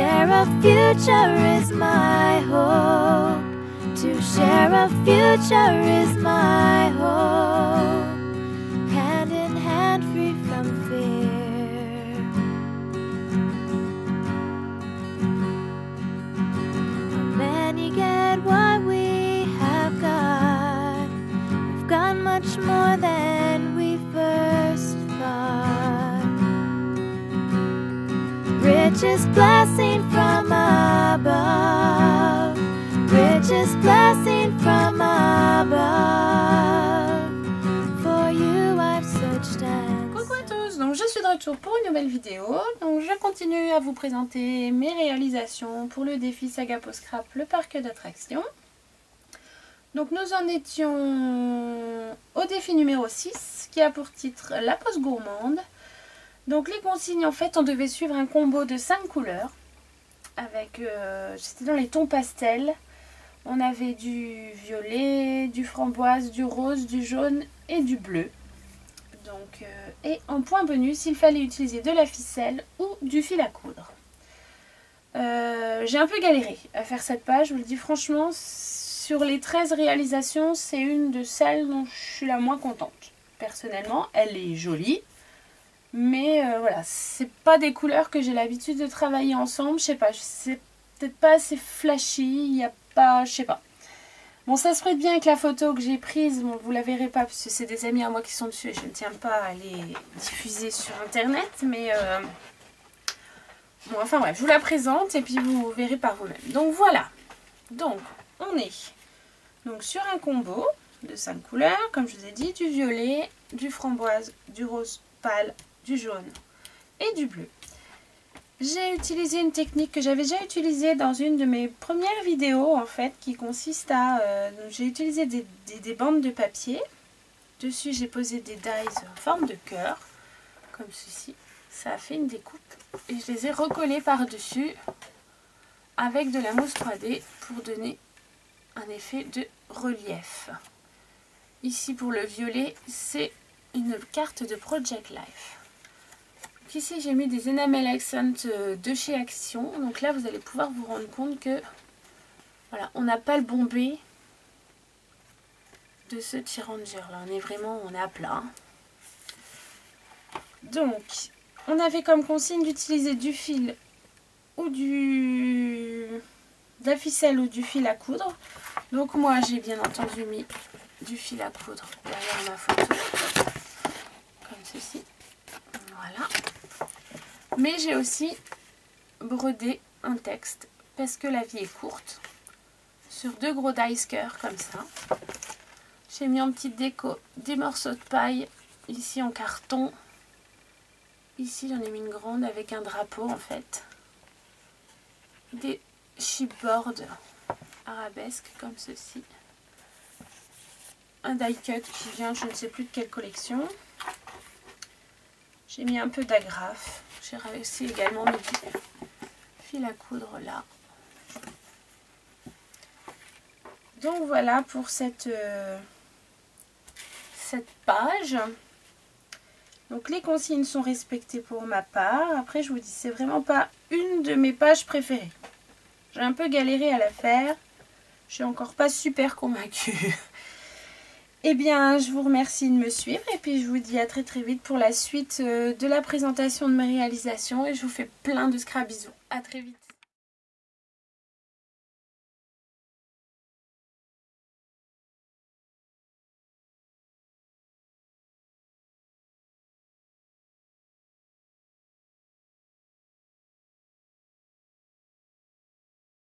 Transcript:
share a future is my hope. To share a future is my hope. Hand in hand, free from fear. How many get what we have got? We've got much more than we first thought. Richest blessing from above. Richest blessing from above. For you I've searched and... Coucou à tous, donc je suis de retour pour une nouvelle vidéo. Donc je continue à vous présenter mes réalisations pour le défi Saga Peau Scrap, le parc d'attractions. Donc nous en étions au défi numéro 6 qui a pour titre La pose gourmande. Donc les consignes, en fait on devait suivre un combo de 5 couleurs avec, c'était dans les tons pastels. On avait du violet, du framboise, du rose, du jaune et du bleu. Donc, et en point bonus, il fallait utiliser de la ficelle ou du fil à coudre. J'ai un peu galéré à faire cette page, je vous le dis franchement. Sur les 13 réalisations, c'est une de celles dont je suis la moins contente. Personnellement, elle est jolie. Mais voilà, c'est pas des couleurs que j'ai l'habitude de travailler ensemble. Je sais pas, c'est peut-être pas assez flashy, il n'y a pas, je sais pas. Bon, ça se prête bien avec la photo que j'ai prise, bon, vous la verrez pas parce que c'est des amis à moi qui sont dessus et je ne tiens pas à les diffuser sur internet. Mais bon, enfin bref, je vous la présente et puis vous verrez par vous-même. Donc voilà, donc on est donc sur un combo de 5 couleurs, comme je vous ai dit, du violet, du framboise, du rose pâle, du jaune et du bleu. J'ai utilisé une technique que j'avais déjà utilisée dans une de mes premières vidéos en fait, qui consiste à... j'ai utilisé des bandes de papier. Dessus j'ai posé des dies en forme de cœur, comme ceci. Ça a fait une découpe et je les ai recollés par-dessus avec de la mousse 3D pour donner un effet de relief. Ici pour le violet, c'est une carte de Project Life. Ici j'ai mis des enamel accents de chez Action. Donc là vous allez pouvoir vous rendre compte que voilà, on n'a pas le bombé de ce T-Ranger là. On est à plat. Donc on avait comme consigne d'utiliser du fil ou de la ficelle ou du fil à coudre. Donc moi j'ai bien entendu mis du fil à coudre derrière ma photo. Comme ceci. Voilà. Mais j'ai aussi brodé un texte parce que la vie est courte sur 2 gros dice cœur comme ça. J'ai mis en petite déco des morceaux de paille ici en carton. Ici j'en ai mis une grande avec un drapeau en fait. Des chipboards arabesques comme ceci. Un die cut qui vient je ne sais plus de quelle collection. J'ai mis un peu d'agrafe. J'ai réussi également mes fil à coudre là. Donc voilà pour cette page. Donc les consignes sont respectées pour ma part. Après je vous dis, c'est vraiment pas une de mes pages préférées. J'ai un peu galéré à la faire. Je suis encore pas super convaincue. Eh bien, je vous remercie de me suivre et puis je vous dis à très vite pour la suite de la présentation de mes réalisations et je vous fais plein de scrap bisous. À très vite.